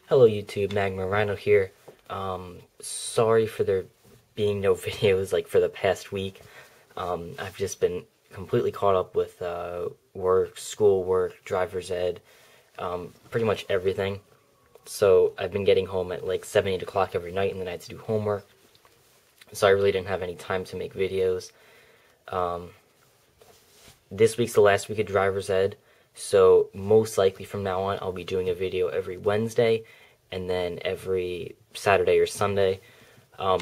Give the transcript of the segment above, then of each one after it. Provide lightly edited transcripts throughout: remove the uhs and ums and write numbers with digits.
Hello YouTube, Magma Rhino here. Sorry for there being no videos like for the past week. I've just been completely caught up with work, schoolwork, driver's ed, pretty much everything. So I've been getting home at like 7, 8 o'clock every night, and then I had to do homework. So I really didn't have any time to make videos. This week's the last week of driver's ed, so most likely from now on I'll be doing a video every Wednesday and then every Saturday or Sunday.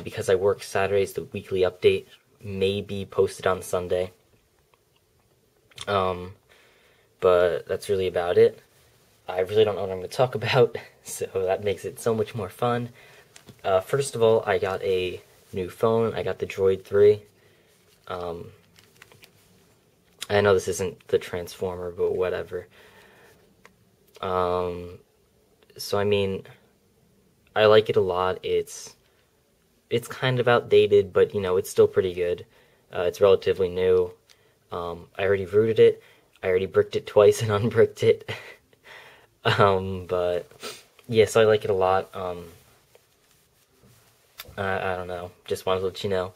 Because I work Saturdays, the weekly update may be posted on Sunday. But that's really about it. I really don't know what I'm going to talk about, so that makes it so much more fun. First of all, I got a new phone. I got the Droid 3. I know this isn't the Transformer, but whatever. So I mean, I like it a lot. It's kind of outdated, but you know, it's still pretty good. It's relatively new. I already rooted it. I already bricked it twice and unbricked it. But yeah, so I like it a lot. I don't know. Just wanted to let you know,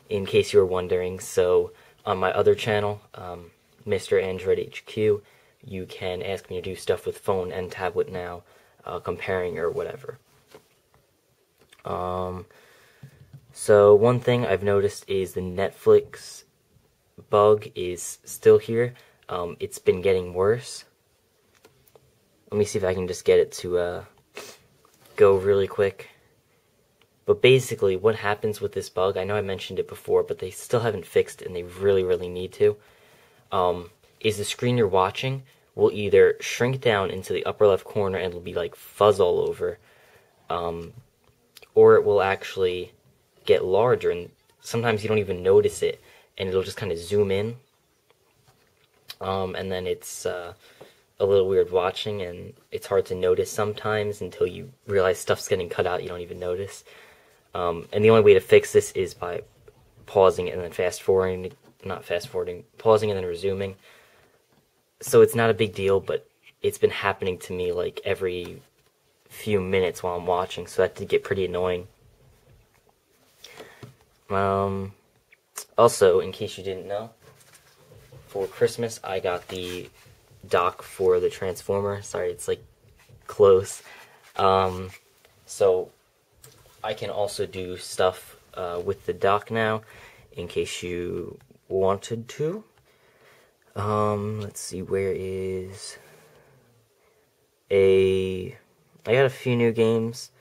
in case you were wondering. So on my other channel, Mr. Android HQ, you can ask me to do stuff with phone and tablet now, comparing or whatever. So one thing I've noticed is the Netflix bug is still here. It's been getting worse. Let me see if I can just get it to go really quick. But basically, what happens with this bug, I know I mentioned it before, but they still haven't fixed it, and they really, really need to, is the screen you're watching will either shrink down into the upper left corner and it'll be like fuzz all over, or it will actually get larger, and sometimes you don't even notice it, and it'll just kind of zoom in, and then it's a little weird watching, and it's hard to notice sometimes until you realize stuff's getting cut out, you don't even notice. And the only way to fix this is by pausing it and then pausing and then resuming. So it's not a big deal, but it's been happening to me like every few minutes while I'm watching, so that did get pretty annoying. Also, in case you didn't know, for Christmas I got the dock for the Transformer. Sorry, it's like close. So I can also do stuff with the dock now, in case you wanted to. Let's see, where is I got a few new games.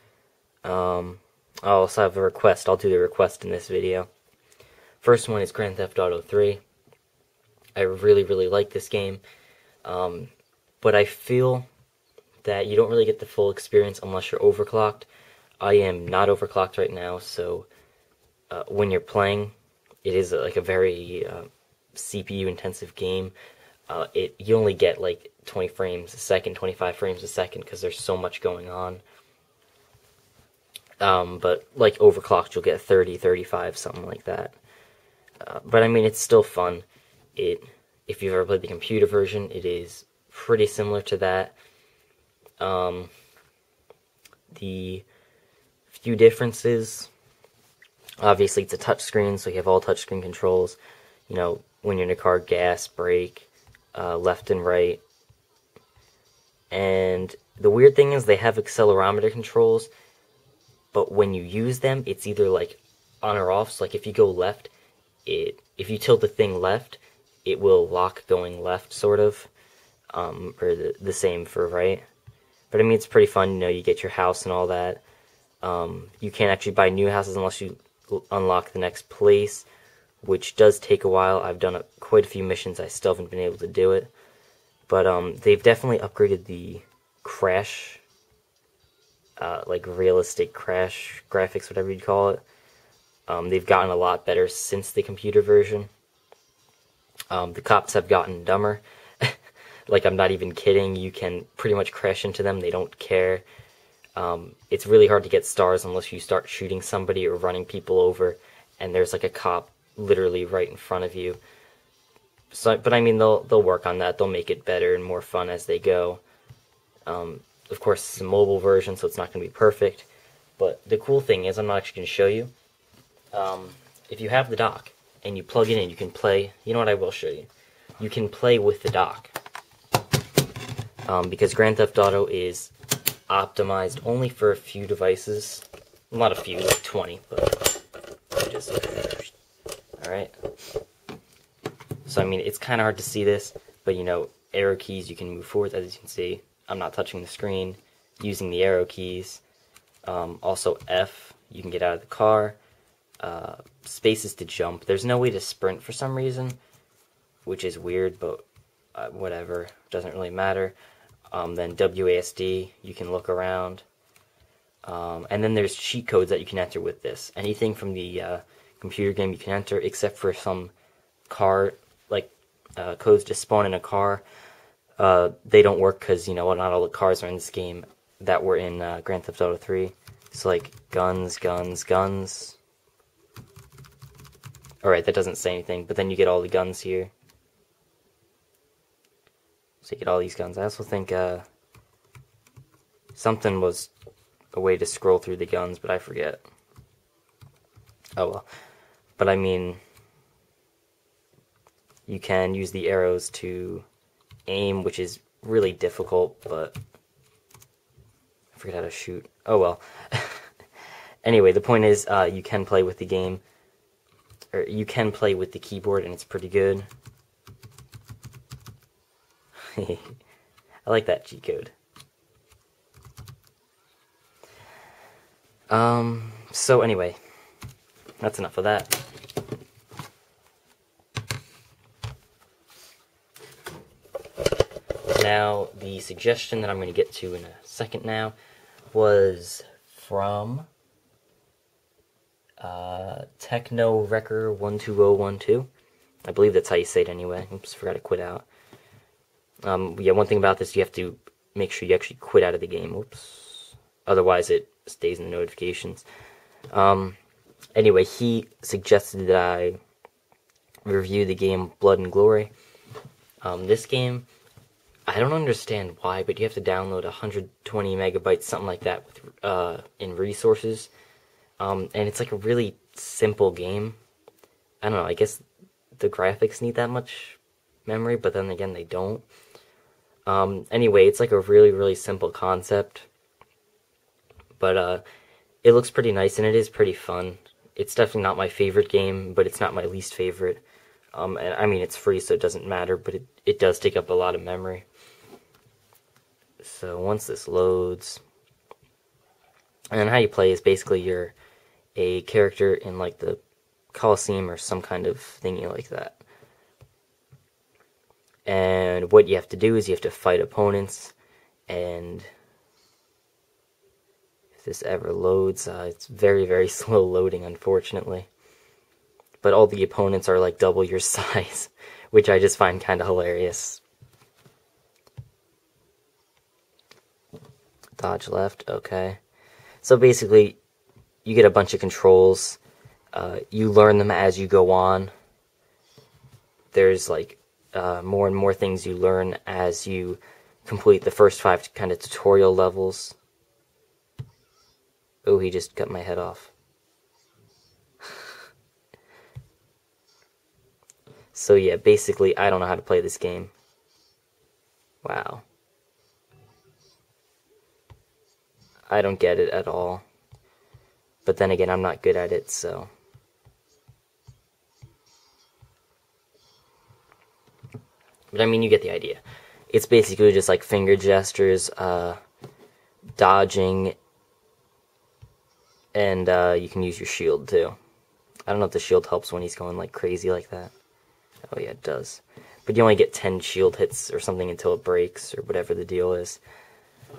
I also have a request. I'll do the request in this video. First one is Grand Theft Auto 3. I really, really like this game, but I feel that you don't really get the full experience unless you're overclocked. I am not overclocked right now, so when you're playing, it is like a very CPU intensive game. You only get like 20 frames a second, 25 frames a second, because there's so much going on. But like overclocked, you'll get 30, 35, something like that. But I mean, it's still fun. If you've ever played the computer version, it is pretty similar to that. The few differences, obviously it's a touchscreen, so you have all touchscreen controls. You know, when you're in a car, gas, brake, left and right. And the weird thing is they have accelerometer controls, but when you use them, it's either like on or off. So like if you go left, if you tilt the thing left, it will lock going left, sort of, or the same for right. But I mean, it's pretty fun. You know, you get your house and all that. You can't actually buy new houses unless you unlock the next place, which does take a while. I've done quite a few missions. I still haven't been able to do it. But they've definitely upgraded the crash, like realistic crash graphics, whatever you'd call it. They've gotten a lot better since the computer version. The cops have gotten dumber. Like, I'm not even kidding. You can pretty much crash into them. They don't care. It's really hard to get stars unless you start shooting somebody or running people over, and there's like a cop literally right in front of you. So, but I mean, they'll work on that. They'll make it better and more fun as they go. of course, it's a mobile version, so it's not going to be perfect. But the cool thing is, I'm not actually going to show you. If you have the dock and you plug it in, you can play. You know what? I will show you. You can play with the dock. Because Grand Theft Auto is optimized only for a few devices. Not a few, like 20, but just... Alright. So, I mean, it's kind of hard to see this, but, you know, arrow keys, you can move forward, as you can see. I'm not touching the screen, using the arrow keys. Also, F, you can get out of the car. Space is to jump. There's no way to sprint for some reason, which is weird, but whatever. Doesn't really matter. Then WASD, you can look around. And then there's cheat codes that you can enter with this. Anything from the computer game you can enter, except for some car, like codes to spawn in a car. They don't work because, you know, not all the cars are in this game that were in Grand Theft Auto 3. So, like, guns. Alright, that doesn't say anything, but then you get all the guns here. So you get all these guns. I also think something was a way to scroll through the guns, but I forget. Oh well. But I mean, you can use the arrows to aim, which is really difficult, but I forget how to shoot. Oh well. Anyway, the point is, you can play with the game, or you can play with the keyboard, and it's pretty good. I like that cheat code. So anyway, that's enough of that. Now, the suggestion that I'm going to get to in a second now was from Techno Wrecker 12012. I believe that's how you say it anyway. Oops, forgot to quit out. Yeah, one thing about this, you have to make sure you actually quit out of the game. Oops. Otherwise, it stays in the notifications. Anyway, he suggested that I review the game Blood and Glory. This game, I don't understand why, but you have to download 120 megabytes, something like that, with, in resources. And it's like a really simple game. I don't know, I guess the graphics need that much memory, but then again, they don't. Anyway, it's like a really, really simple concept. But, it looks pretty nice, and it is pretty fun. It's definitely not my favorite game, but it's not my least favorite. And I mean, it's free, so it doesn't matter, but it does take up a lot of memory. So once this loads, and then how you play is basically you're a character in like the Coliseum or some kind of thingy like that. And what you have to do is you have to fight opponents, and if this ever loads, it's very, very slow loading, unfortunately. But all the opponents are like double your size, which I just find kind of hilarious. Dodge left, okay. So basically, you get a bunch of controls. You learn them as you go on. There's like more and more things you learn as you complete the first 5 kind of tutorial levels. Oh, he just cut my head off. So yeah, basically, I don't know how to play this game. Wow. I don't get it at all. But then again, I'm not good at it, so. But I mean, you get the idea. It's basically just like finger gestures, dodging, and you can use your shield too. I don't know if the shield helps when he's going like crazy like that. Oh yeah, it does. But you only get 10 shield hits or something until it breaks, or whatever the deal is.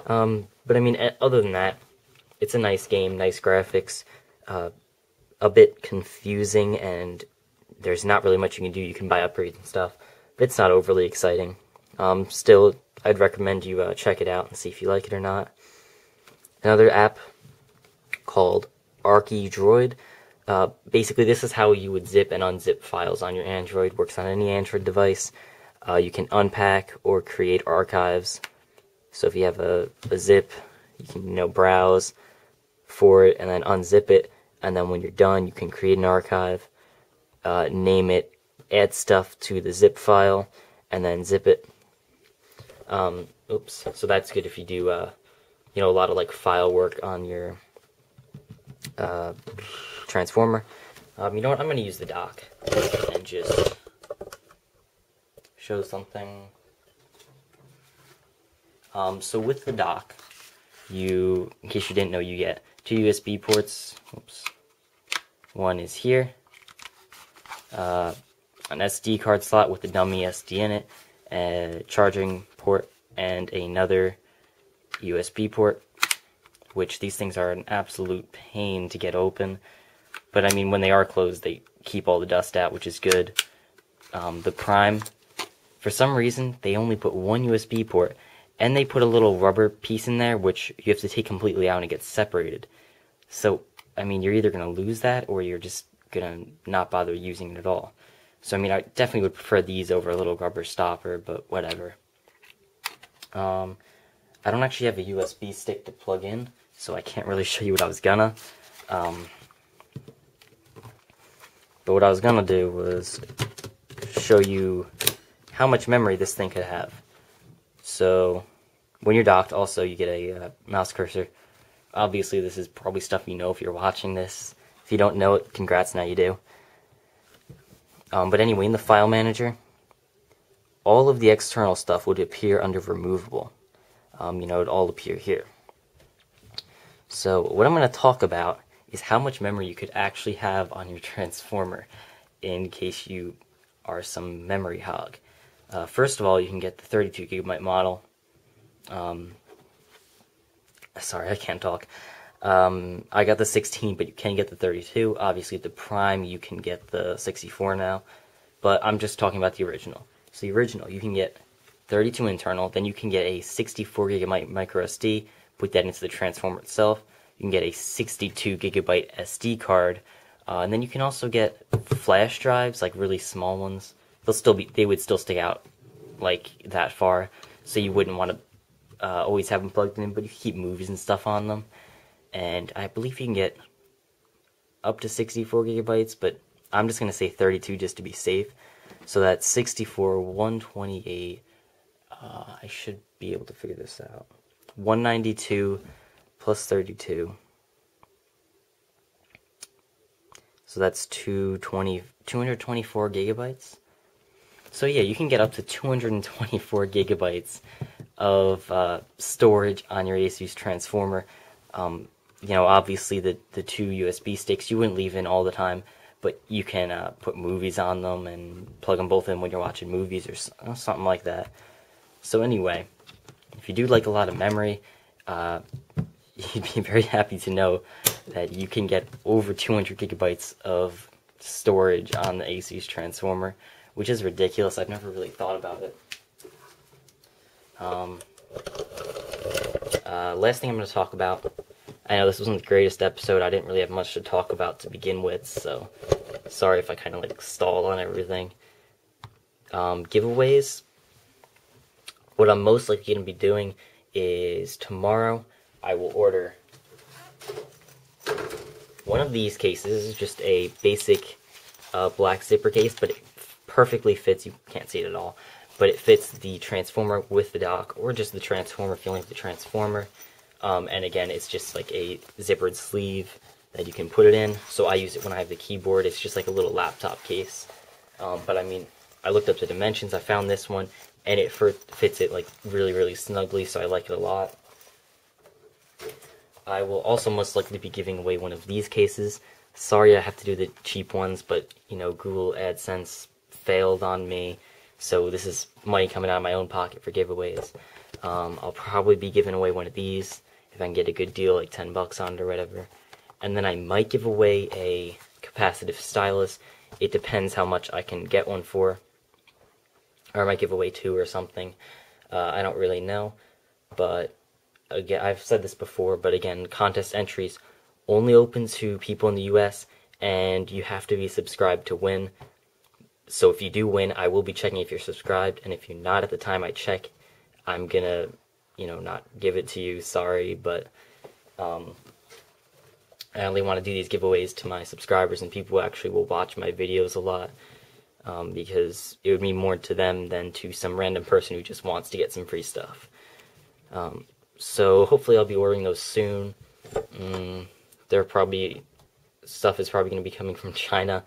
But I mean, other than that, it's a nice game, nice graphics, a bit confusing, and there's not really much you can do. You can buy upgrades and stuff, but it's not overly exciting. Still, I'd recommend you check it out and see if you like it or not. Another app called Archidroid. Basically, this is how you would zip and unzip files on your Android. Works on any Android device. You can unpack or create archives. So if you have a zip, you can browse for it and then unzip it, and then when you're done you can create an archive, name it, add stuff to the zip file, and then zip it. Oops. So that's good if you do a lot of like file work on your transformer. You know what? I'm going to use the dock and just show something. So with the dock, in case you didn't know, you get 2 USB ports. Oops. One is here, an SD card slot with a dummy SD in it, a charging port, and another USB port, which these things are an absolute pain to get open. But I mean, when they are closed, they keep all the dust out, which is good. The Prime, for some reason, they only put one USB port, and they put a little rubber piece in there, which you have to take completely out and it gets separated. So, I mean, you're either going to lose that, or you're just going to not bother using it at all. So, I mean, I definitely would prefer these over a little rubber stopper, but whatever. I don't actually have a USB stick to plug in, so I can't really show you what I was gonna. But what I was gonna do was show you how much memory this thing could have. So, when you're docked, also you get a mouse cursor. Obviously, this is probably stuff you know if you're watching this. If you don't know it, congrats, now you do. But anyway, in the file manager, all of the external stuff would appear under removable. It'd all appear here. So what I'm going to talk about is how much memory you could actually have on your transformer in case you are some memory hog. First of all, you can get the 32 gigabyte model. Sorry, I can't talk. I got the 16, but you can get the 32. Obviously, the Prime, you can get the 64 now. But I'm just talking about the original. So the original, you can get 32 internal, then you can get a 64 gigabyte micro SD, put that into the transformer itself. You can get a 62 gigabyte SD card, and then you can also get flash drives, like really small ones. They would still stick out like that far, so you wouldn't want to always have them plugged in, but you can keep movies and stuff on them. And I believe you can get up to 64 gigabytes, but I'm just going to say 32 just to be safe. So that's 64, 128, I should be able to figure this out. 192 plus 32. So that's 224 gigabytes. So yeah, you can get up to 224 gigabytes of storage on your Asus transformer. Obviously the 2 USB sticks you wouldn't leave in all the time, but you can put movies on them and plug them both in when you're watching movies or something like that. So anyway, if you do like a lot of memory, you'd be very happy to know that you can get over 200 gigabytes of storage on the Asus transformer, which is ridiculous. I've never really thought about it. Last thing I'm going to talk about, I know this wasn't the greatest episode, I didn't really have much to talk about to begin with, so sorry if I kind of like stalled on everything. Giveaways. What I'm most likely going to be doing is tomorrow I will order one of these cases, just a basic black zipper case, but it perfectly fits, you can't see it at all, but it fits the transformer with the dock, or just the transformer feeling of the transformer. And again, it's just like a zippered sleeve that you can put it in, so I use it when I have the keyboard. It's just like a little laptop case. But I mean, I looked up the dimensions, I found this one, and it fits it like really, really snugly, so I like it a lot. I will also most likely be giving away one of these cases. Sorry I have to do the cheap ones, but Google AdSense failed on me, so this is money coming out of my own pocket for giveaways. I'll probably be giving away one of these if I can get a good deal, like 10 bucks on it or whatever. And then I might give away a capacitive stylus. It depends how much I can get one for. Or I might give away 2 or something. I don't really know. But again, I've said this before, but again, contest entries only open to people in the US, and you have to be subscribed to win. So if you do win, I will be checking if you're subscribed, and if you're not at the time I check, I'm gonna, not give it to you. Sorry, but I only want to do these giveaways to my subscribers and people who actually will watch my videos a lot, because it would mean more to them than to some random person who just wants to get some free stuff. So hopefully I'll be ordering those soon. Stuff is probably going to be coming from China,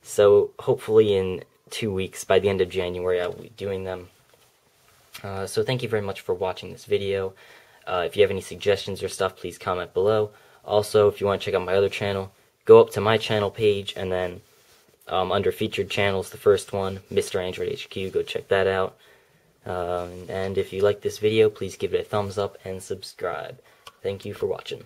so hopefully in 2 weeks, by the end of January, I will be doing them. So thank you very much for watching this video. If you have any suggestions or stuff, please comment below. Also, if you want to check out my other channel, go up to my channel page, and then under featured channels, the first one, Mr. Android HQ, go check that out. And if you like this video, please give it a thumbs up and subscribe. Thank you for watching.